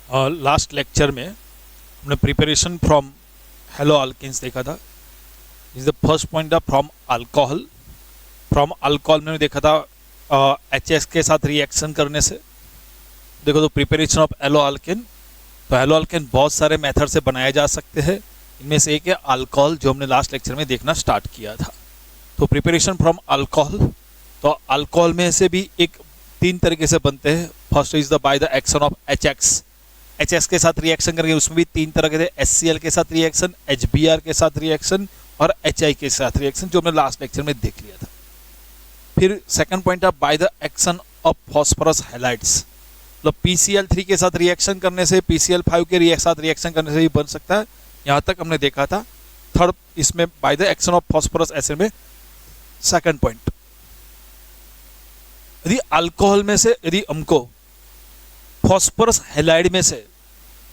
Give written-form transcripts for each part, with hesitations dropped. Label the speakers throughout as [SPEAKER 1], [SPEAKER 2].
[SPEAKER 1] Last lecture में हमने preparation from hello alkanes देखा था। इज द फर्स्ट पॉइंट था फ्रॉम अल्कोहल। फ्रॉम अल्कोहल में देखा था HX के साथ रिएक्शन करने से। देखो तो प्रिपरेशन ऑफ हेलो अल्केन, तो हेलो अल्केन बहुत सारे मेथड से बनाए जा सकते हैं। इनमें से एक है अल्कोहल, जो हमने लास्ट लेक्चर में देखना स्टार्ट किया था। तो प्रिपरेशन फ्रॉम अल्कोहल, तो अल्कोहल में से भी एक 3 तरीके से बनते हैं। First is the by the action of HX, HX के साथ रिएक्शन करके, उसमें भी 3 तरह के थे, HCl के साथ रिएक्शन, HBr के साथ रिएक्शन और HI के साथ रिएक्शन, जो हमने लास्ट लेक्चर में देख लिया था। फिर सेकंड पॉइंट है by the action of phosphorus halides, मतलब PCl3 के साथ रिएक्शन करने से, PCl5 के साथ रिएक्शन करने से भी बन सकता है। यहां तक हमने देखा था। थर्ड इसमें bye the action of phosphorous acid में सेकंड पॉइंट, यदि अल्कोहल में से यदि हमको फॉस्फोरस हैलाइड में से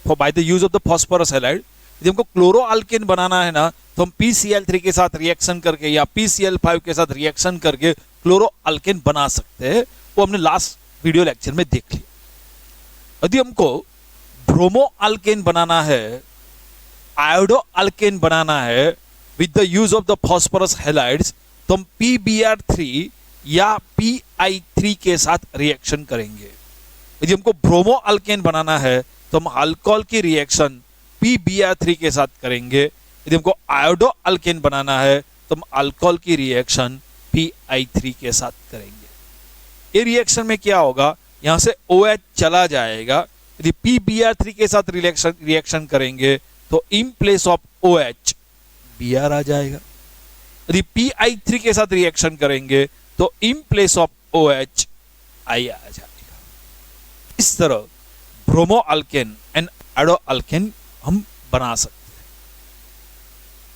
[SPEAKER 1] by the use of the phosphorus halide यदि हमको क्लोरो अल्केन बनाना है ना, तो हम PCl3 के साथ रिएक्शन करके या PCl5 के साथ रिएक्शन करके क्लोरो अल्केन बना सकते हैं। वो हमने लास्ट वीडियो लेक्चर में देख लिया। यदि हमको ब्रोमो अल्केन बनाना है, आयोडो अल्केन बनाना है with the use of the phosphorus halides, तो हम PBr3 या PI3 के साथ रिएक्शन करेंगे। यदि हमको ब्रोमो अल्केन बनाना है तो हम अल्कोहल की रिएक्शन PBr3 के साथ करेंगे। यदि हमको आयोडो अल्केन बनाना है तो हम अल्कोहल की रिएक्शन PI3 के साथ करेंगे। ये रिएक्शन में क्या होगा, यहां से OH चला जाएगा। यदि PBr3 के साथ रिएक्शन करेंगे तो in place of OH Br आ जाएगा। यदि PI3 के साथ रिएक्शन करेंगे तो in place of OH I आ जाएगा। इस तरह bromo alkane and iodo alkane हम बना सकते हैं।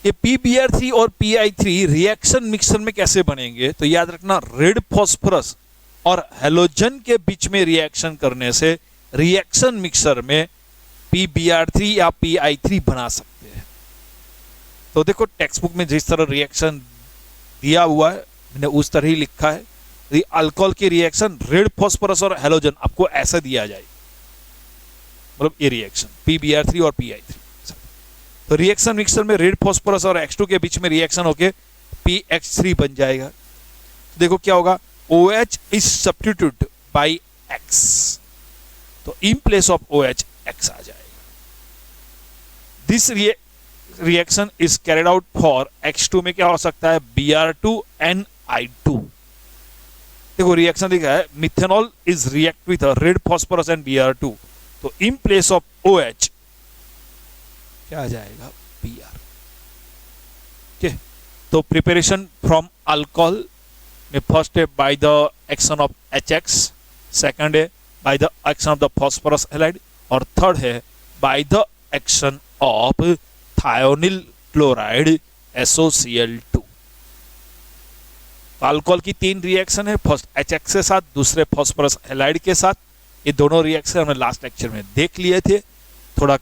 [SPEAKER 1] ये PBr3 और PI3 रिएक्शन मिक्सर में कैसे बनेंगे, तो याद रखना, रेड फॉस्फोरस और हेलोजन के बीच में रिएक्शन करने से रिएक्शन मिक्सर में PBr3 या PI3 बना सकते हैं। तो देखो टेक्स्ट बुक में जिस तरह रिएक्शन दिया हुआ है मैंने उस तरह ही लिखा है। अल्कोहल की रिएक्शन रेड फॉस्फोरस और हेलोजन आपको ऐसा दिया जाए, मतलब ये रिएक्शन PBr3 और PI3। तो रिएक्शन मिक्सर में रेड फॉस्फोरस और X2 के बीच में रिएक्शन होके PX3 बन जाएगा। तो देखो क्या होगा, OH is substitute by X, तो in place of OH X आ जाएगा। This reaction is carried out for X2 में क्या हो सकता है, Br2 and I2। देखो रिएक्शन लिखा है, methanol is react with red phosphorus and Br2, तो इन प्लेस ऑफ OH क्या आ जाएगा, Br। ठीक, तो प्रिपरेशन फ्रॉम अल्कोहल में फर्स्ट है by the action of HX, second है by the action of the phosphorus halide, और थर्ड है by the action of thionyl chloride SOCl2। Alcohol की 3 रिएक्शन है, फर्स्ट HX के साथ, दूसरे फॉस्फोरस हैलाइड के साथ। ये दोनों रिएक्शन हमने लास्ट लेक्चर में देख लिए थे, थोड़ा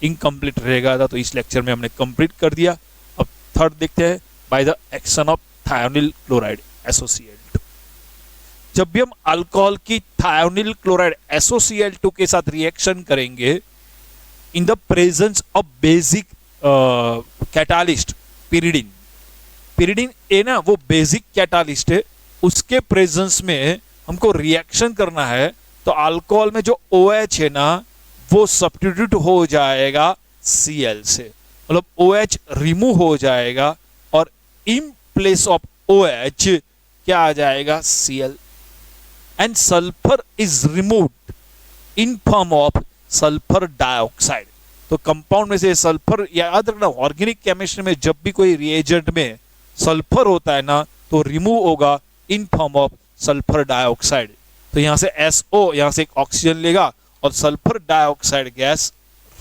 [SPEAKER 1] इनकम्प्लीट रहेगा था तो इस लेक्चर में हमने कंप्लीट कर दिया। अब थर्ड देखते हैं bye the action of thionyl chloride SOCl2। जब भी हम अल्कोहल की थायोनिल क्लोराइड SOCl2 के साथ रिएक्शन करेंगे in the presence of basic catalyst pyridine, pyridine ए ना वो बेसिक कैटालिस्ट है, उसके प्रेजेंस में हमको रिएक्शन करना है, तो अल्कोहल में जो OH है ना वो सब्स्टिट्यूट हो जाएगा Cl से, मतलब OH रिमूव हो जाएगा और इन प्लेस ऑफ OH क्या आ जाएगा, Cl, and sulphur is removed in form of sulphur dioxide. तो कंपाउंड में से सल्फर, याद रखना ऑर्गेनिक केमिस्ट्री में जब भी कोई रिएजेंट में सल्फर होता है ना तो रिमूव होगा in form of sulphur dioxide. तो यहां से SO, यहां से एक ऑक्सीजन लेगा और सल्फर डाइऑक्साइड गैस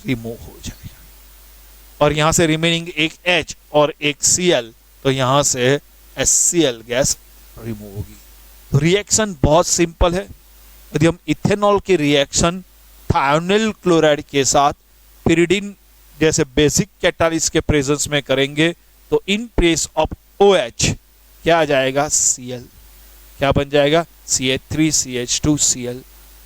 [SPEAKER 1] रिमूव हो जाएगा, और यहां से रिमेनिंग एक H और एक Cl, तो यहां से HCl गैस रिमूव होगी। तो रिएक्शन बहुत सिंपल है। यदि हम इथेनॉल की रिएक्शन थायोनिल क्लोराइड के साथ पिरिडिन जैसे बेसिक कैटालिस्ट के प्रेजेंस में करेंगे तो इन प्लेस ऑफ OH क्या आ जाएगा, Cl, क्या बन जाएगा, CH3 CH2 Cl,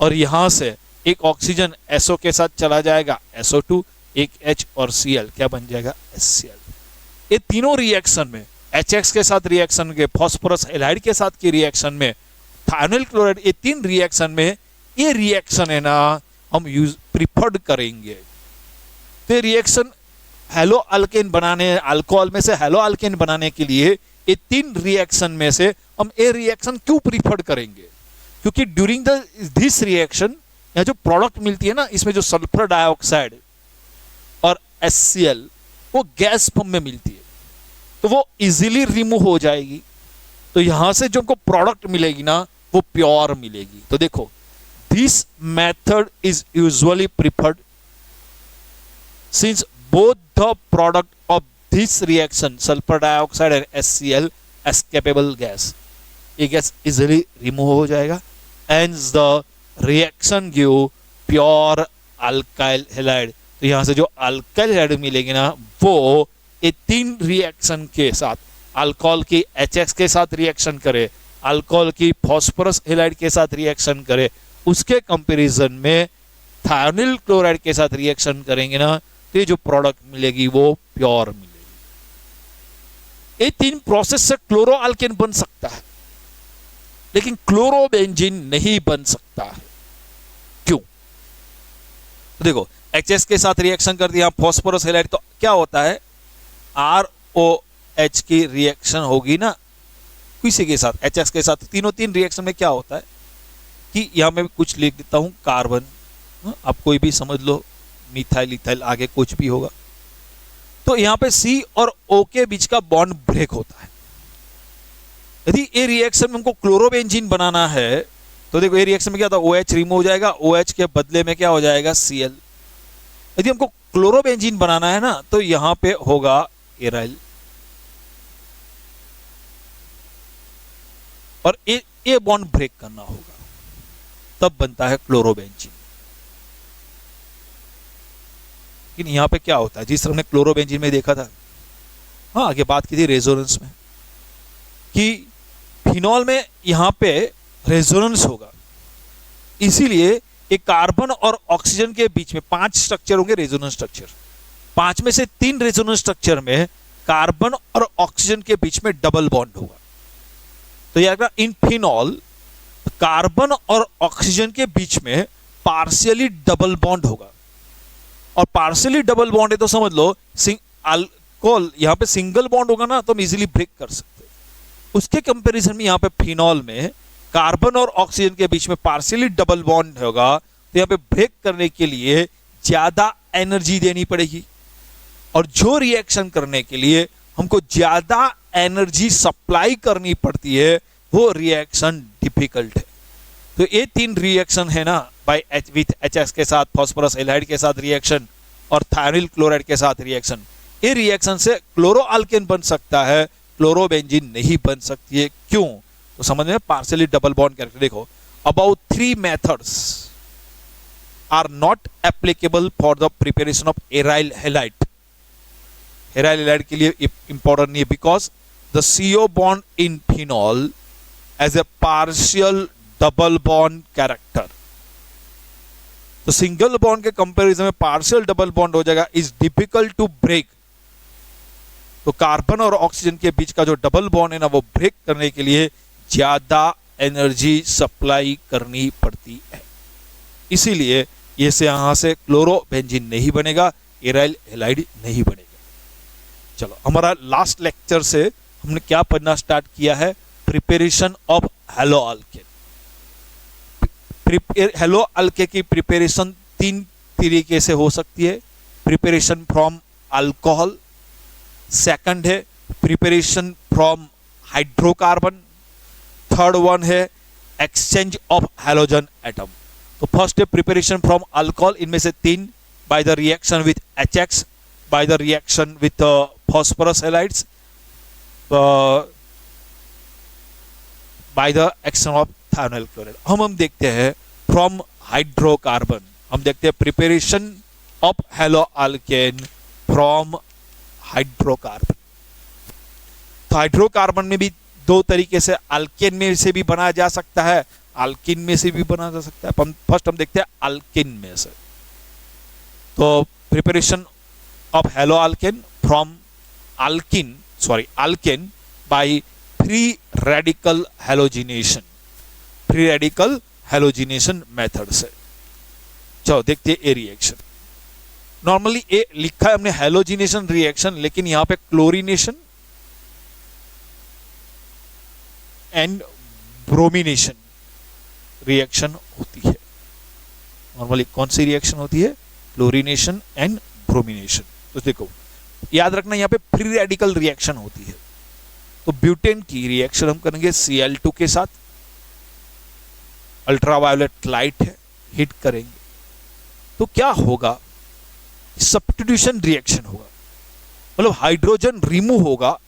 [SPEAKER 1] और यहां से एक ऑक्सीजन SO के साथ चला जाएगा SO2, एक H और Cl क्या बन जाएगा HCl। ये तीनों रिएक्शन में HX के साथ रिएक्शन के, फॉस्फोरस हैलाइड के साथ की रिएक्शन में, थायोनाइल क्लोराइड, ये तीन रिएक्शन में ये रिएक्शन है ना हम यूज प्रिफर्ड करेंगे। तो रिएक्शन हेलो अल्केन बनाने, अल्कोहल में से हेलो अल्केन बनाने के लिए ये तीन रिएक्शन में से हम ये रिएक्शन क्यों प्रिफर्ड करेंगे? क्योंकि ड्यूरिंग दिस रिएक्शन यहाँ जो प्रोडक्ट मिलती है ना, इसमें जो सल्फर डाइऑक्साइड और HCl वो गैस फॉर्म में मिलती है, तो वो इजीली रिमूव हो जाएगी। तो यहां से जो हमको प्रोडक्ट मिलेगी ना वो प्योर मिलेगी। तो देखो, this method is usually preferred since both the product of this reaction sulphur dioxide and HCl escapable gas, ये गैस इजीली रिमूव हो जाएगा and the reaction give pure alkyl halide. तो यहां से जो अल्काइल हैलाइड मिलेगी ना वो ये तीन रिएक्शन के साथ, अल्कोहल की HX के साथ रिएक्शन करे, अल्कोहल की फॉस्फोरस हैलाइड के साथ रिएक्शन करे, उसके कंपैरिजन में थायोनाइल क्लोराइड के साथ रिएक्शन करेंगे ना तो ये जो प्रोडक्ट मिलेगी वो प्योर मिलेगी। ये तीन प्रोसेस से क्लोरो अल्केन बन सकता है लेकिन क्लोरोबेंजीन नहीं बन सकता है। क्यों? तो देखो, HX के साथ रिएक्शन कर दिया फॉस्फोरस हैलाइड, तो क्या होता है ROH की रिएक्शन होगी ना किसी के साथ, HX के साथ। तीन रिएक्शन में क्या होता है कि यहां मैं कुछ लिख देता हूं, कार्बन, आप कोई भी समझ लो, मिथाइल इथाइल, आगे कुछ भी होगा। तो यहां पे C और O के बीच का बॉन्ड ब्रेक होता है। यदि ये रिएक्शन में हमको क्लोरोबेंजीन बनाना है तो देखो ये रिएक्शन में क्या होता है, OH रिमूव हो जाएगा, OH के बदले में क्या हो जाएगा Cl। यदि हमको क्लोरोबेंजीन बनाना है ना तो यहां पे होगा एराइल, और ये बॉन्ड ब्रेक करना होगा, तब बनता है क्लोरोबेंजीन। लेकिन यहां पे क्या होता है, जिस तरह हमने क्लोरोबेंजीन में देखा था, हाँ आगे बात की थी रेजोनेंस में, कि फिनॉल में यहां पे रेजोनेंस होगा, इसीलिए एक कार्बन और ऑक्सीजन के बीच में 5 स्ट्रक्चर होंगे रेजोनेंस स्ट्रक्चर। 5 में से 3 रेजोनेंस स्ट्रक्चर में कार्बन और ऑक्सीजन के बीच में डबल बॉन्ड होगा। तो यार इन फिनॉल कार्बन और ऑक्सीजन के बीच में पार्शियली डबल बॉन्ड होगा, और पार्शियली डबल बॉन्ड है तो समझ लो अल्कोहल यहां पे सिंगल बॉन्ड होगा ना तो हम इजीली ब्रेक कर सकते हैं। उसके कंपैरिजन में यहां पे फिनॉल में कार्बन और ऑक्सीजन के बीच में पार्शियली डबल बॉन्ड होगा, तो यहां पे ब्रेक करने के लिए ज्यादा एनर्जी देनी पड़ेगी, और जो रिएक्शन करने के लिए हमको ज्यादा एनर्जी सप्लाई करनी पड़ती है वो रिएक्शन डिफिकल्ट है। तो ये 3 रिएक्शन है ना, बाय विथ HX के साथ, फॉस्फोरस हैलाइड के साथ रिएक्शन और थायोनाइल क्लोराइड के साथ रिएक्शन, ये रिएक्शन से क्लोरो अल्केन बन सकता है, क्लोरोबेंजीन नहीं बन सकती है। क्यों? तो समझ में, पार्शियली डबल बॉन्ड कैरेक्टर देखो, about 3 methods are not applicable for the preparation of aryl halide. Aryl halide के लिए इंपॉर्टेंट नहीं है because the CO bond in phenol as a partial double bond character. तो सिंगल बॉन्ड के comparison में partial double bond हो जाएगा, is difficult to break. तो कार्बन और ऑक्सीजन के बीच का जो डबल बॉन्ड है ना वो ब्रेक करने के लिए ज्यादा एनर्जी सप्लाई करनी पड़ती है, इसीलिए ये से यहां से क्लोरोबेंजीन नहीं बनेगा, एराइल हैलाइड नहीं बनेगा। चलो, हमारा लास्ट लेक्चर से हमने क्या पढ़ना स्टार्ट किया है, preparation of hello alkane. Hello alkane की प्रिपरेशन 3 तरीके से हो सकती है। प्रिपरेशन फ्रॉम अल्कोहल, सेकंड है preparation from hydrocarbon, third one है एक्सचेंज ऑफ हैलोजन एटम। तो फर्स्ट है प्रिपरेशन फ्रॉम अल्कोहल, इनमें से 3 by the reaction with HX, by the reaction with phosphorus halides, by the action of thionyl chloride। हम देखते हैं from hydrocarbon, हम देखते हैं preparation of hello alkane from hydrocarbon. तो हाइड्रोकार्बन में भी 2 तरीके से अल्केन में से भी बनाया जा सकता है, अल्किन में से भी बना जा सकता है। फर्स्ट हम देखते हैं अल्किन में से। तो preparation of hello alkane from alkane by free radical halogenation method से। चलो देखते हैं ए रिएक्शन। नॉर्मली ए लिखा है हमने हैलोजिनेशन रिएक्शन, लेकिन यहां पे क्लोरीनेशन एंड ब्रोमिनेशन रिएक्शन होती है। नॉर्मली कौन सी रिएक्शन होती है? Chlorination and bromination. तो देखो याद रखना यहां पे फ्री रेडिकल रिएक्शन होती है। तो ब्यूटेन की रिएक्शन हम करेंगे Cl2 के साथ, अल्ट्रावायोलेट लाइट है, हिट करेंगे तो क्या होगा? सब्स्टिट्यूशन रिएक्शन होगा, मतलब हाइड्रोजन रिमूव होगा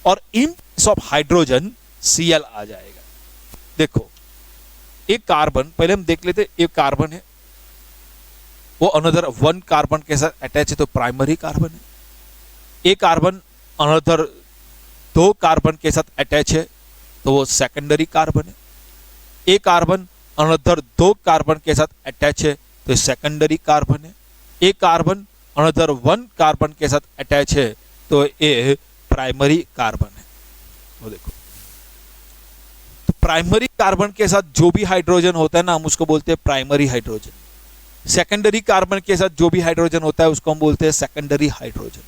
[SPEAKER 1] और इन प्लेस ऑफ हाइड्रोजन Cl आ जाएगा। देखो एक कार्बन, पहले हम देख लेते, एक कार्बन है वो अनदर 1 कार्बन के साथ अटैच है तो प्राइमरी कार्बन है। एक कार्बन अनदर 2 कार्बन के साथ अटैच है तो वो सेकेंडरी कार्बन है। एक कार्बन अनदर 2 कार्बन के साथ अटैच है तो सेकेंडरी कार्बन है। एक कार्बन अनदर 1 कार्बन के साथ अटैच है तो ये प्राइमरी कार्बन है। तो देखो तो प्राइमरी कार्बन के साथ जो भी हाइड्रोजन होता है ना, हम उसको बोलते हैं प्राइमरी हाइड्रोजन। सेकेंडरी कार्बन के साथ जो भी हाइड्रोजन होता है उसको हम बोलते हैं सेकेंडरी हाइड्रोजन।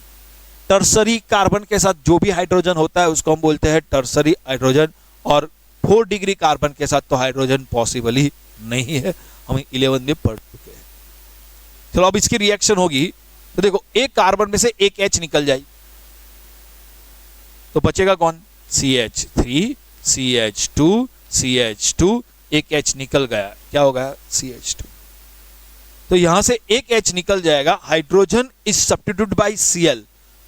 [SPEAKER 1] टर्सरी कार्बन के साथ जो भी हाइड्रोजन होता है उसको हम बोलते हैं टर्सरी हाइड्रोजन। और 4 डिग्री कार्बन के साथ तो हाइड्रोजन पॉसिबल ही नहीं है, हम 11 में पढ़ चुके हैं। चलो अब इसकी रिएक्शन होगी तो देखो एक कार्बन में से एक H निकल जाए तो बचेगा कौन? CH3 CH2 CH2, एक H निकल गया, क्या हो गया? CH2। तो यहां से एक H निकल जाएगा, hydrogen is substituted by Cl,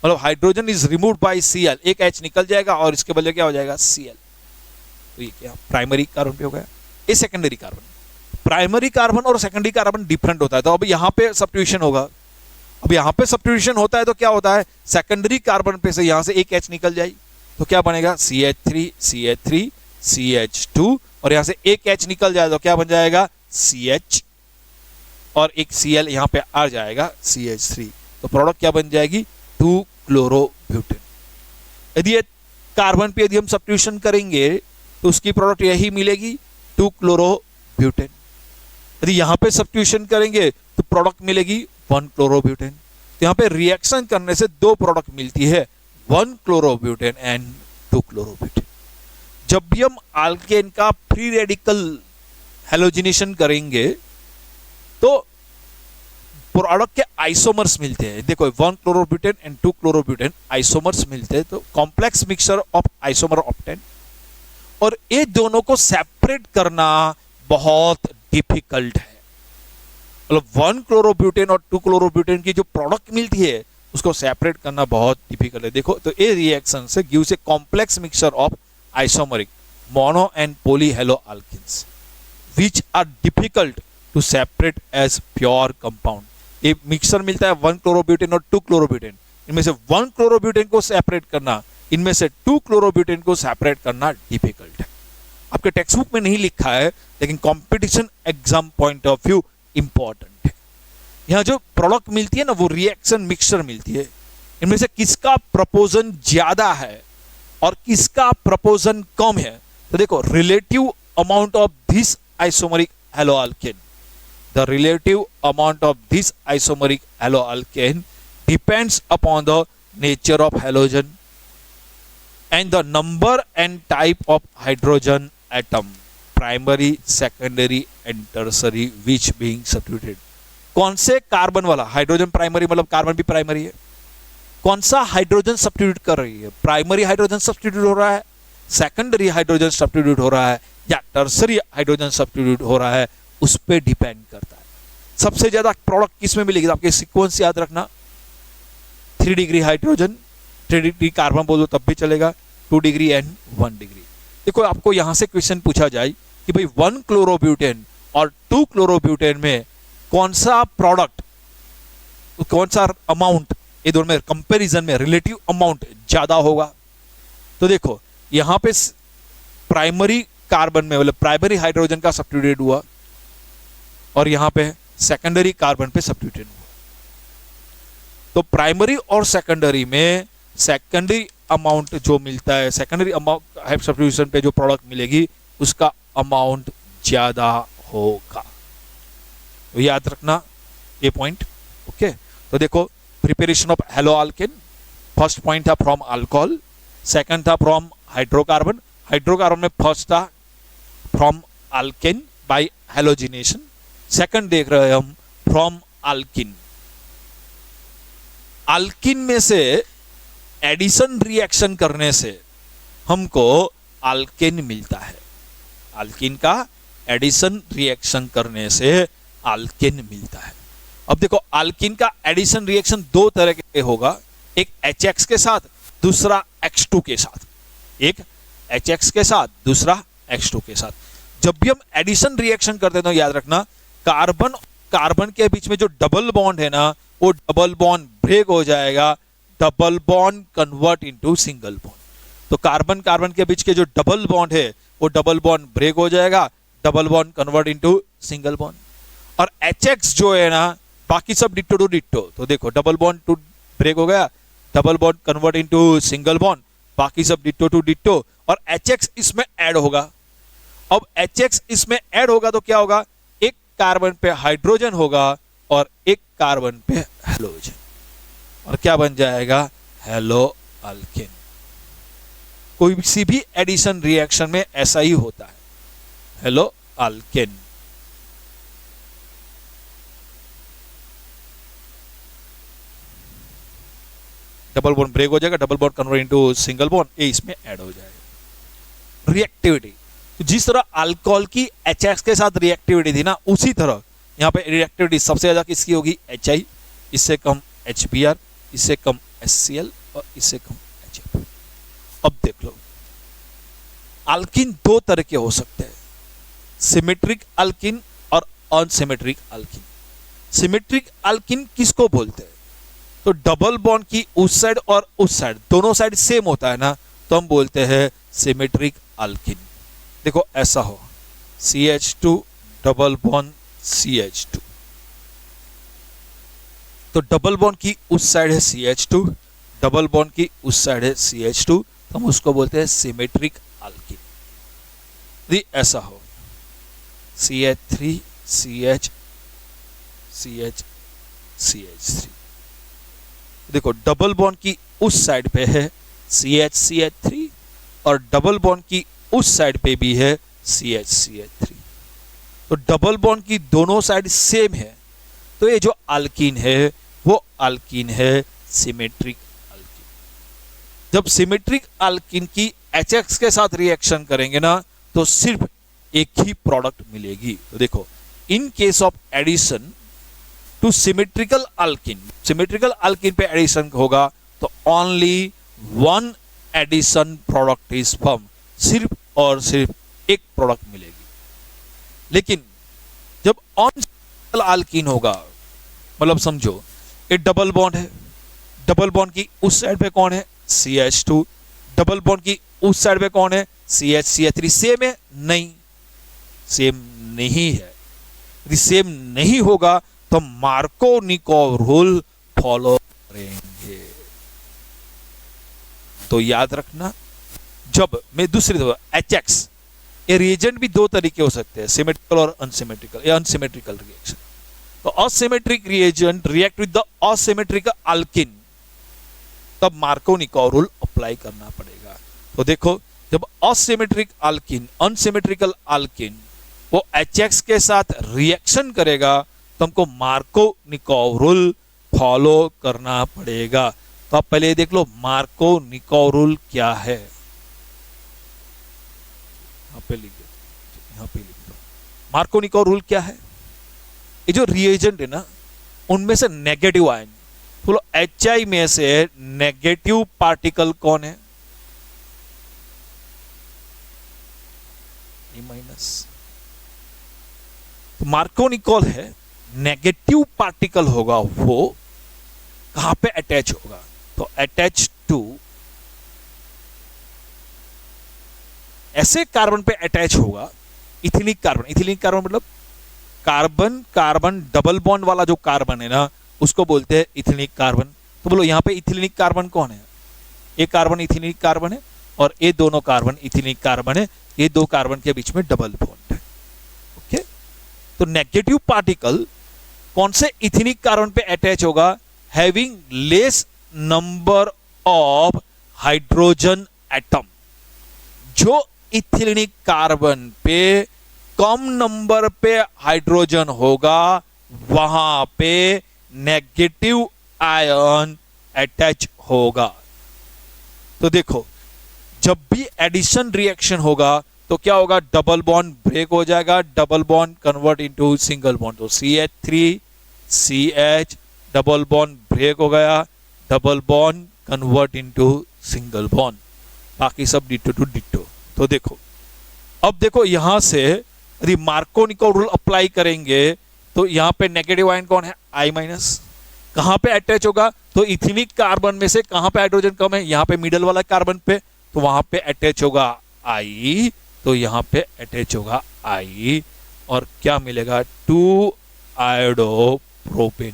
[SPEAKER 1] मतलब hydrogen is removed by Cl, एक H निकल जाएगा और इसके बदले क्या हो जाएगा? Cl। तो ये क्या प्राइमरी कार्बन पे हो गया। ये सेकेंडरी कार्बन। प्राइमरी कार्बन और सेकेंडरी कार्बन डिफरेंट होता है, तो अब यहां पे सब्स्टिट्यूशन होगा। अब यहां पे सब्स्टिट्यूशन होता है तो क्या होता है? सेकेंडरी कार्बन पे से यहां से एक H निकल जाए तो क्या बनेगा? CH3 CH3 CH2, और यहां से एक H निकल जाए तो क्या बन जाएगा? CH, और एक Cl यहां पे आ जाएगा CH3। तो प्रोडक्ट क्या बन जाएगी? 2 क्लोरोब्यूटेन। यदि ये कार्बन पे यदि हम सब्स्टिट्यूशन करेंगे तो उसकी प्रोडक्ट यही मिलेगी 2 क्लोरोब्यूटेन। यदि यहां पे सब्स्टिट्यूशन करेंगे तो प्रोडक्ट मिलेगी 1 क्लोरोब्यूटेन। तो यहां पे रिएक्शन करने से 2 प्रोडक्ट मिलती है, 1 क्लोरोब्यूटेन एंड 2 क्लोरोब्यूटेन। जब भी हम अल्केन का फ्री रेडिकल हैलोजिनेशन करेंगे तो प्रोडक्ट के आइसोमर्स मिलते हैं। देखो 1 क्लोरोब्यूटेन एंड 2 क्लोरोब्यूटेन आइसोमर्स मिलते हैं, तो complex mixture of isomer obtain. और ये दोनों को सेपरेट करना बहुत डिफिकल्ट है, मतलब 1 क्लोरोब्यूटेन और 2 क्लोरोब्यूटेन की जो प्रोडक्ट मिलती है उसको सेपरेट करना बहुत डिफिकल्ट है। देखो तो ये रिएक्शन से gives a complex mixture of isomeric mono and poly halo alkanes which are difficult to separate as pure compound. ये मिक्सचर मिलता है 1 क्लोरोब्यूटेन और 2 क्लोरोब्यूटेन, इनमें से 1 क्लोरोब्यूटेन को सेपरेट करना, इनमें से 2 क्लोरोब्यूटेन को सेपरेट करना डिफिकल्ट है। आपके टेक्स्ट बुक में नहीं लिखा है लेकिन competition exam point of view important है। यहां जो प्रोडक्ट मिलती है ना वो रिएक्शन मिक्सचर मिलती है, इनमें से किसका प्रपोजन ज्यादा है और किसका प्रपोजन कम है। तो देखो relative amount of this isomeric haloalkane, the relative amount of this isomeric haloalkane depends upon the nature of halogen and the number and type of hydrogen atom, primary, secondary and tertiary which being substituted। कौन से carbon वाला hydrogen primary, मतलब carbon भी primary है, कौन सा hydrogen substitute कर रही है? प्राइमरी हाइड्रोजन सब्स्टिट्यूट हो रहा है, सेकेंडरी हाइड्रोजन सब्स्टिट्यूट हो रहा है, या टर्सरी हाइड्रोजन सब्स्टिट्यूट हो रहा है, उस पर डिपेंड करता है। सबसे ज्यादा प्रोडक्ट किस में मिलेगी? आपके सीक्वेंस याद रखना, 3 डिग्री हाइड्रोजन, 3 डिग्री कार्बन बोलो तब भी चलेगा, 2 डिग्री एंड 1 डिग्री। देखो आपको यहां से क्वेश्चन पूछा जाए कि भाई 1 क्लोरोब्यूटेन और 2 क्लोरोब्यूटेन में कौन सा प्रोडक्ट, कौन सा अमाउंट, ये दोनों में कंपैरिजन में रिलेटिव अमाउंट ज्यादा होगा। तो देखो यहां पे प्राइमरी कार्बन में मतलब प्राइमरी हाइड्रोजन का सब्स्टिट्यूटेड हुआ और यहां पे सेकेंडरी कार्बन पे सब्स्टिट्यूटेड हुआ। तो प्राइमरी और सेकेंडरी में सेकेंडरी अमाउंट जो मिलता है, सेकेंडरी अमाउंट सब्स्टिट्यूशन पे जो प्रोडक्ट मिलेगी उसका अमाउंट ज्यादा होगा। तो याद रखना ये पॉइंट। ओके, तो देखो preparation of haloalkane, first point था फ्रॉम अल्कोहल, सेकंड था फ्रॉम हाइड्रोकार्बन, हाइड्रोकार्बन में फर्स्ट था from alkane by halogenation, second देख रहे हैं हम फ्रॉम अल्किन। अल्किन में से एडिशन रिएक्शन करने से हमको अल्केन मिलता है। अल्किन का एडिशन रिएक्शन करने से अल्केन मिलता है। अब देखो अल्किन का एडिशन रिएक्शन दो तरह के होगा, एक HX के साथ, दूसरा X2 के साथ। एक HX के साथ, दूसरा X2 के साथ। जब भी हम एडिशन रिएक्शन करते हैं तो याद रखना कार्बन कार्बन के बीच में जो डबल बॉन्ड है ना, वो डबल बॉन्ड ब्रेक हो जाएगा, double bond convert into single bond. तो कार्बन कार्बन के बीच के जो डबल बॉन्ड है वो डबल बॉन्ड ब्रेक हो जाएगा, double bond convert into single bond. और HX जो है ना, बाकी सब डिट्टो टू डिट्टो। तो देखो डबल बॉन्ड टू ब्रेक हो गया, double bond convert into single bond, बाकी सब डिट्टो टू डिट्टो, और HX इसमें ऐड होगा। अब HX इसमें ऐड होगा तो क्या होगा, एक कार्बन पे हाइड्रोजन होगा और एक कार्बन पे हेलोजन, और क्या बन जाएगा, हेलो अल्केन। कोई सी भी एडिशन रिएक्शन में ऐसा ही होता है, haloalkane. Double bond break हो जाएगा, double bond convert into single bond, ये इसमें ऐड हो जाएगा। रिएक्टिविटी, जिस तरह अल्कोहल की HX के साथ रिएक्टिविटी थी ना, उसी तरह यहाँ पे रिएक्टिविटी सबसे ज्यादा किसकी होगी, HI, इससे कम HBr, इससे कम HCl और इससे कम HF। अब देख लो अल्किन दो तरह के हो सकते हैं, सिमेट्रिक अल्किन और अनसिमेट्रिक अल्किन। सिमेट्रिक अल्किन किसको बोलते हैं, तो डबल बॉन्ड की उस साइड और उस साइड दोनों साइड सेम होता है ना, तो हम बोलते हैं सिमेट्रिक अल्किन। देखो ऐसा हो CH2 डबल बॉन्ड CH2, तो डबल बॉन्ड की उस साइड है CH2, डबल बॉन्ड की उस साइड है CH2, तो हम उसको बोलते हैं सिमेट्रिक अल्किन। यदि ऐसा हो CH3 CH CH CH3, देखो डबल बॉन्ड की उस साइड पे है CH3 और डबल बॉन्ड की उस साइड पे भी है CH3। तो डबल बॉन्ड की दोनों साइड सेम है, तो ये जो अल्कीन है वो अल्कीन है सिमेट्रिक अल्कीन। जब सिमेट्रिक अल्कीन की HX के साथ रिएक्शन करेंगे ना, तो सिर्फ एक ही प्रोडक्ट मिलेगी। तो देखो in case of addition to symmetrical alkene, symmetrical alkene पे एडिशन होगा तो only one addition product is form, सिर्फ और सिर्फ एक प्रोडक्ट मिलेगी। लेकिन जब अनसिमेट्रिकल अल्कीन होगा, मतलब समझो एक डबल बॉन्ड है, डबल बॉन्ड की उस साइड पे कौन है, CH2, डबल बॉन्ड की उस साइड पे कौन है, CH3। सेम है, नहीं सेम नहीं है। यदि सेम नहीं होगा तो मार्कोनिकोव रूल फॉलो करेंगे। तो याद रखना, जब मैं दूसरी दफा HX, ये रिएजेंट भी दो तरीके हो सकते हैं, सिमेट्रिकल और अनसिमेट्रिकल, या अनसिमेट्रिकल रिएक्शन। तो asymmetric reagent react with the asymmetrical alkene, तब मार्कोनिकोव रूल अप्लाई करना पड़ेगा। तो देखो जब असिमेट्रिक अल्किन, अनसिमेट्रिकल अल्किन वो HX के साथ रिएक्शन करेगा तो हमको मार्कोनिकोव रूल फॉलो करना पड़ेगा। तो आप पहले देख लो मार्कोनिकोव रूल क्या है, यहाँ पे लिख दो, यहाँ पे लिख दो मार्कोनिकोव रूल क्या है। ये जो रिएजेंट है ना, उनमें से नेगेटिव आयन, बोलो HI में से नेगेटिव पार्टिकल कौन है, माइनस। तो मार्कोनिकोव है, नेगेटिव पार्टिकल होगा वो कहां पे अटैच होगा, तो अटैच टू ऐसे कार्बन पे अटैच होगा इथिलीन कार्बन। इथिलीन कार्बन मतलब कार्बन कार्बन डबल बॉन्ड वाला जो कार्बन है ना, उसको बोलते हैं इथिलीनिक कार्बन। तो बोलो यहाँ पे इथिलीनिक कार्बन कौन है? ये कार्बन इथिलीनिक कार्बन है और ये दोनों कार्बन इथिलीनिक कार्बन है। ये दो कार्बन के बीच में डबल बॉन्ड है। ओके, तो नेगेटिव पार्टिकल कौन से इथिलीनिक कार्बन पे अटैच होगा? Having less number of hydrogen atom. जो इथिलीनिक कार्बन पे कम नंबर पे हाइड्रोजन होगा वहां पे नेगेटिव आयन अटैच होगा। तो देखो, जब भी एडिशन रिएक्शन होगा तो क्या होगा? डबल बॉन्ड ब्रेक हो जाएगा, double bond convert into single bond. तो CH3 CH double bond break हो गया, double bond convert into single bond, बाकी सब डिटो टू डिटो। तो देखो, अब देखो यहां से यदि मार्कोनिको रूल अप्लाई करेंगे तो यहां पे नेगेटिव आयन कौन है? I-। कहां पे अटैच होगा? तो इथिलीनिक कार्बन में से कहां पे हाइड्रोजन कम है? यहां पे मिडल वाला कार्बन पे, तो वहां पे अटैच होगा I। तो यहां पे अटैच होगा I और क्या मिलेगा? 2 आयोडोप्रोपेन।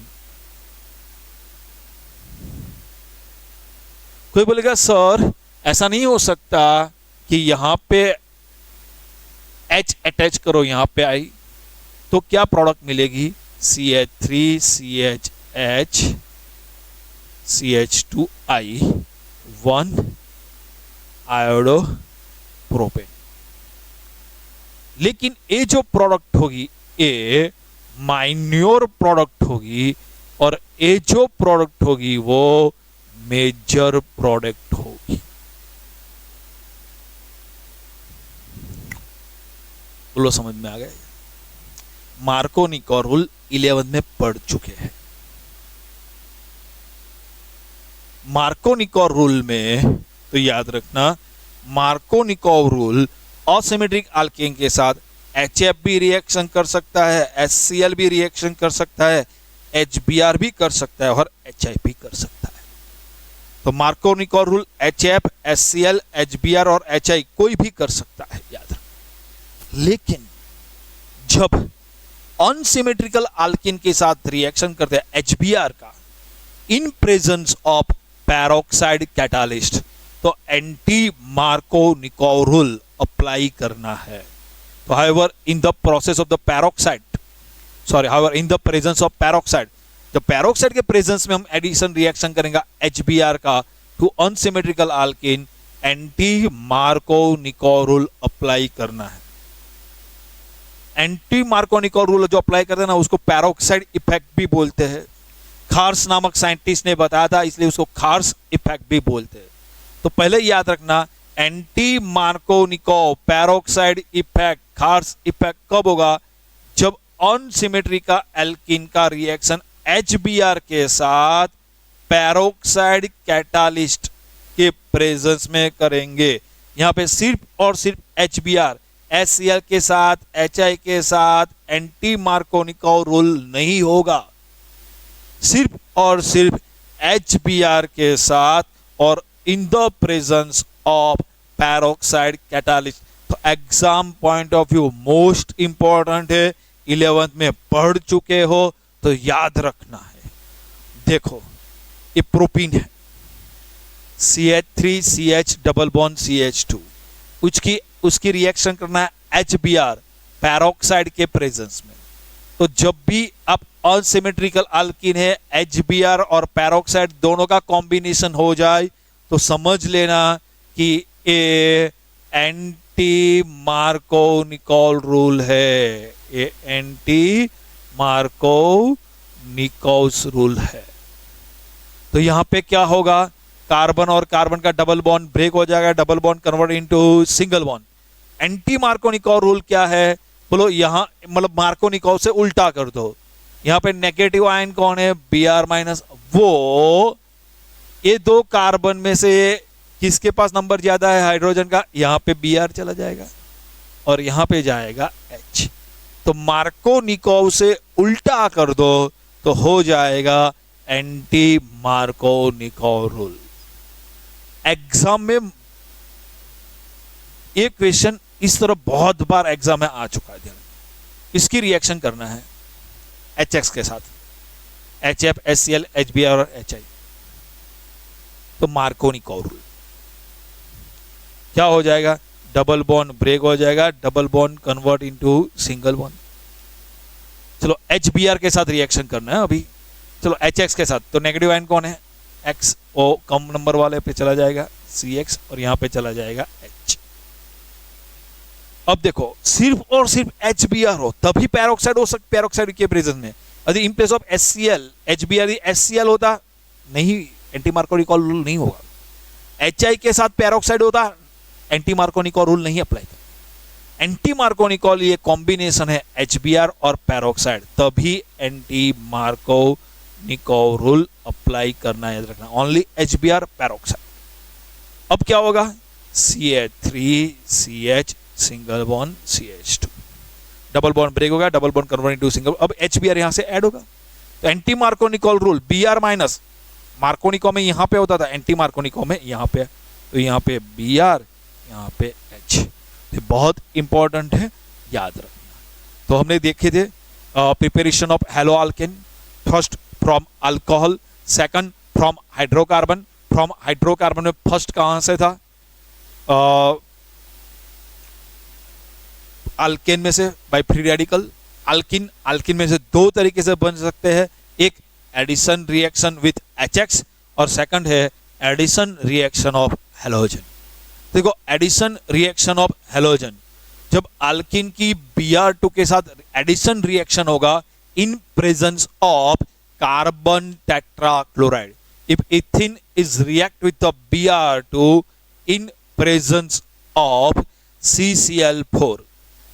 [SPEAKER 1] कोई बोलेगा सर ऐसा नहीं हो सकता कि यहां पे H अटैच करो यहां पे I, तो क्या प्रोडक्ट मिलेगी? CH3 CHH CH2I 1 आयोडोप्रोपेन। लेकिन ये जो प्रोडक्ट होगी ये माइन्योर प्रोडक्ट होगी और ये जो प्रोडक्ट होगी वो मेजर प्रोडक्ट होगी। बोलो समझ में आ गया? मार्कोनिको रूल 11 में पढ़ चुके हैं। मार्कोनिको रूल में तो याद रखना, मार्कोनिको रूल असिमेट्रिक अल्केन के साथ HF भी रिएक्शन कर सकता है, HCl भी रिएक्शन कर सकता है, HBr भी कर सकता है और HI भी कर सकता है। तो Markovnikov rule HF, HCl, HBr और HI कोई भी कर सकता है, याद रखना। लेकिन जब अनसिमेट्रिकल अल्केन के साथ रिएक्शन करते हैं HBr का in presence of peroxide catalyst, तो एंटी मार्कोनिको रूल अप्लाई करना है। तो however in the process of the peroxide, however in the presence of peroxide, जब पेरोक्साइड के प्रेजेंस में हम एडिशन रिएक्शन करेंगे HBr का to unsymmetrical alkane, anti Markovnikov rule apply करना है। एंटी मार्कोनिको रूल जो अप्लाई करते हैं ना, उसको पेरोक्साइड इफेक्ट भी बोलते हैं। खार्स नामक साइंटिस्ट ने बताया था, इसलिए उसको खार्स इफेक्ट भी बोलते हैं। तो पहले याद रखना, anti Markovnikov peroxide effect, Kharasch effect कब होगा? जब अनसिमेट्रिकल एल्कीन का रिएक्शन HBr के साथ पेरोक्साइड कैटालिस्ट के प्रेजेंस में करेंगे। यहां पे सिर्फ और सिर्फ HBr, HCl के साथ, HI के साथ एंटी मार्कोनिको रूल नहीं होगा, सिर्फ और सिर्फ HBr के साथ और in the presence of peroxide catalyst. तो exam point of view most important है, 11th में पढ़ चुके हो तो याद रखना है। देखो, ये प्रोपीन है, CH3 CH double bond CH2, उसकी रिएक्शन करना है HBr पेरोक्साइड के प्रेजेंस में। तो जब भी आप अनसिमेट्रिकल अल्कीन है, HBr और पेरोक्साइड दोनों का कॉम्बिनेशन हो जाए तो समझ लेना कि ये एंटी मार्कोनिको रूल है, ये एंटी मार्कोनिको रूल है। तो यहां पे क्या होगा? कार्बन और कार्बन का डबल बॉन्ड ब्रेक हो जाएगा, double bond convert into single bond. Anti Markovnikov rule क्या है? बोलो यहां मतलब मार्कोनिको से उल्टा कर दो। यहां पे नेगेटिव आयन कौन है? Br-, वो ये दो कार्बन में से किसके पास नंबर ज्यादा है हाइड्रोजन का? यहां पे Br चला जाएगा और यहां पे जाएगा H। तो मार्कोनिको से उल्टा कर दो तो हो जाएगा एंटी मार्कोनिको रूल। एग्जाम में ये क्वेश्चन इस तरह बहुत बार एग्जाम में आ चुका है। ध्यान, इसकी रिएक्शन करना है HX के साथ, HF, HCl, HBr और HI। तो मार्कोनिकॉव रूल क्या हो जाएगा? डबल बॉन्ड ब्रेक हो जाएगा, double bond convert into single bond. चलो HBr के साथ रिएक्शन करना है अभी। चलो HX के साथ, तो नेगेटिव आयन कौन है? X, O कम नंबर वाले पे चला जाएगा CX और यहां पे चला जाएगा H। अब देखो सिर्फ और सिर्फ HBr हो तभी पैरोक्साइड हो सकता, पैरोक्साइड के प्रेजेंस में। यदि इन place of HCl HBr HCl होता नहीं, एंटी मार्कोनिकॉव रूल नहीं होगा। HI के साथ पैरोक्साइड होता, एंटी मार्कोनिकॉव रूल नहीं अप्लाई करता। एंटी मार्कोनिकॉव ये कॉम्बिनेशन है HBr और पैरोक्साइड, तभी एंटी मार्कोनिकॉव रूल अप्लाई करना, याद रखना। Only HBr peroxide. अब क्या होगा? CH3CH single bond CH2, double bond break होगा, double bond convert into single. अब HBr यहां से ऐड होगा, तो anti Markovnikov rule Br minus, Markovnikov में यहां पे होता था, एंटी मार्कोनिकॉव में यहां पे, तो यहां पे Br, यहां पे H। ये बहुत इंपॉर्टेंट है, याद रखना। तो हमने देखे थे preparation of haloalkane, first from alcohol, second from hydrocarbon. From hydrocarbon में फर्स्ट कहां से था? अल्केन में से by free radical. Alkene, alkene में से दो तरीके से बन सकते हैं, एक एडिशन रिएक्शन विथ HX और सेकंड है एडिशन रिएक्शन ऑफ हेलोजन। देखो एडिशन रिएक्शन ऑफ हेलोजन, जब अल्किन की Br2 के साथ एडिशन रिएक्शन होगा इन presence of carbon tetrachloride. If इथिन is react with the Br2 in presence of CCl4,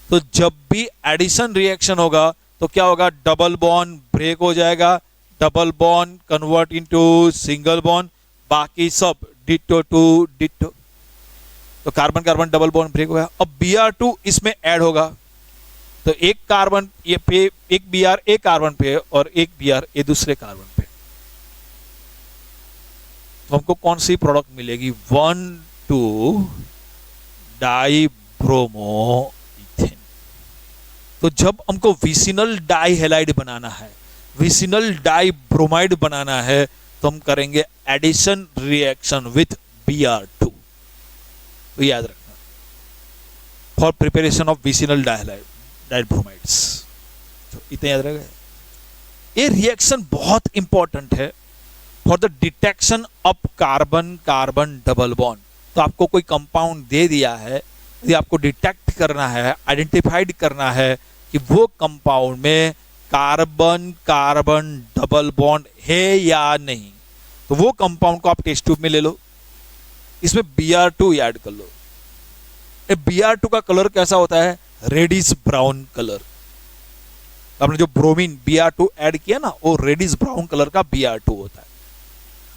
[SPEAKER 1] तो जब भी एडिशन रिएक्शन होगा तो क्या होगा? डबल बॉन्ड ब्रेक हो जाएगा, double bond convert into single bond, बाकी सब डिटो टू डिटो। तो carbon carbon double bond break हो गया। अब Br2 इसमें ऐड होगा, तो एक कार्बन ये पे, एक Br एक कार्बन पे और एक Br ये दूसरे कार्बन पे, तो हमको कौन सी प्रोडक्ट मिलेगी? 1,2 डाइब्रोमो। तो जब हमको विसिनल डाइहेलाइड बनाना है, विसिनल डाइब्रोमाइड बनाना है, तो हम करेंगे एडिशन रिएक्शन विथ Br2। तो याद रखना, for preparation of vicinal dihalide dibromides. तो इतना याद रखेगा। ये रिएक्शन बहुत इंपॉर्टेंट है for the detection of carbon carbon double bond. तो आपको कोई कंपाउंड दे दिया है, यदि आपको डिटेक्ट करना है, आइडेंटिफाइड करना है कि वो कंपाउंड में कार्बन कार्बन डबल बॉन्ड है या नहीं, तो वो कंपाउंड को आप टेस्ट ट्यूब में ले लो, इसमें Br2 ऐड कर लो। Br2 का कलर कैसा होता है? Reddish brown colour. आपने जो ब्रोमीन Br2 ऐड किया ना, वो रेडिश ब्राउन कलर का Br2 होता है।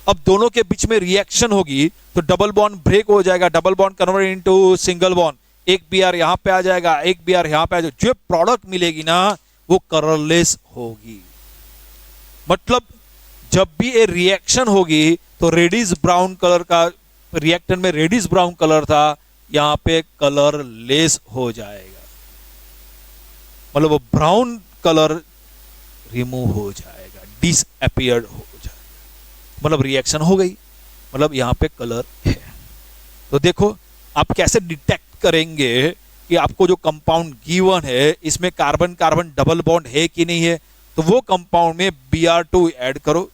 [SPEAKER 1] अब दोनों के बीच में रिएक्शन होगी तो डबल बॉन्ड ब्रेक हो जाएगा, double bond convert into single bond, एक Br यहां पे आ जाएगा, एक Br यहां पे आ जाएगा। जो प्रोडक्ट मिलेगी ना वो कलरलेस होगी। मतलब जब भी ये रिएक्शन होगी तो रेडिश ब्राउन कलर का, रिएक्टेंट में रेडिश ब्राउन कलर था, यहां पे कलरलेस हो जाएगा, मतलब वो ब्राउन कलर रिमूव हो जाएगा, डिसअपीयर्ड हो जाएगा, मतलब रिएक्शन हो गई, मतलब यहां पे कलर है। तो देखो आप कैसे डिटेक्ट करेंगे कि आपको जो कंपाउंड गिवन है इसमें कार्बन कार्बन डबल बॉन्ड है कि नहीं है। तो वो कंपाउंड में Br2 ऐड करो,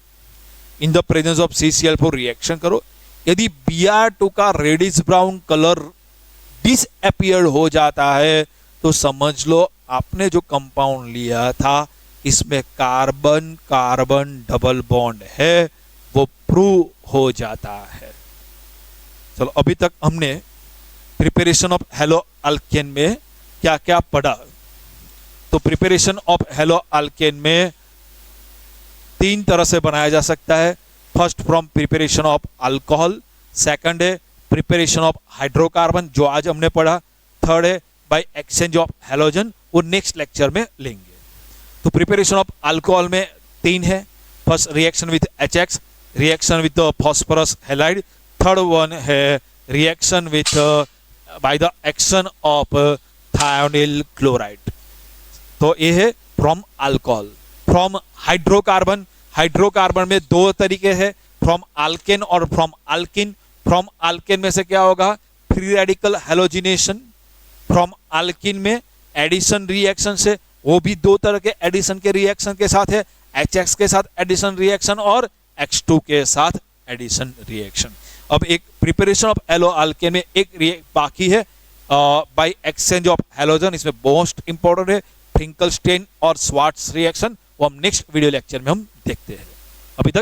[SPEAKER 1] इन the presence of CCl4 reaction करो। यदि Br2 का रेडिश ब्राउन कलर डिसअपीयर्ड हो जाता है तो समझ लो आपने जो कंपाउंड लिया था इसमें कार्बन कार्बन डबल बॉन्ड है, वो प्रूव हो जाता है। चलो अभी तक हमने प्रिपरेशन ऑफ हेलो अल्केन में क्या क्या पढ़ा। तो प्रिपरेशन ऑफ हेलो अल्केन में तीन तरह से बनाया जा सकता है। First from preparation of alcohol, second है प्रिपरेशन ऑफ हाइड्रोकार्बन जो आज हमने पढ़ा, थर्ड है बाय एक्सचेंज ऑफ हेलोजन, वो नेक्स्ट लेक्चर में लेंगे। तो प्रिपरेशन ऑफ अल्कोहल में तीन है, first reaction with HX, reaction with phosphorus halide, third one है reaction with by the action of thionyl chloride. तो ये है from alcohol. From hydrocarbon, hydrocarbon में दो तरीके हैं, फ्रॉम अल्केन और फ्रॉम अल्किन। फ्रॉम अल्केन में से क्या होगा, free radical halogenation. From alkene में एडिशन रिएक्शन से, वो भी दो तरह के एडिशन के रिएक्शन के साथ है, HX के साथ एडिशन रिएक्शन और X2 के साथ एडिशन रिएक्शन। अब एक प्रिपरेशन ऑफ एलो अल्केन में एक बाकी है बाय एक्सचेंज ऑफ हेलोजन। इसमें मोस्ट इंपॉर्टेंट है फिंकलस्टेन और स्वार्ट्स रिएक्शन, वो हम नेक्स्ट वीडियो लेक्चर में हम देखते हैं। अभी तक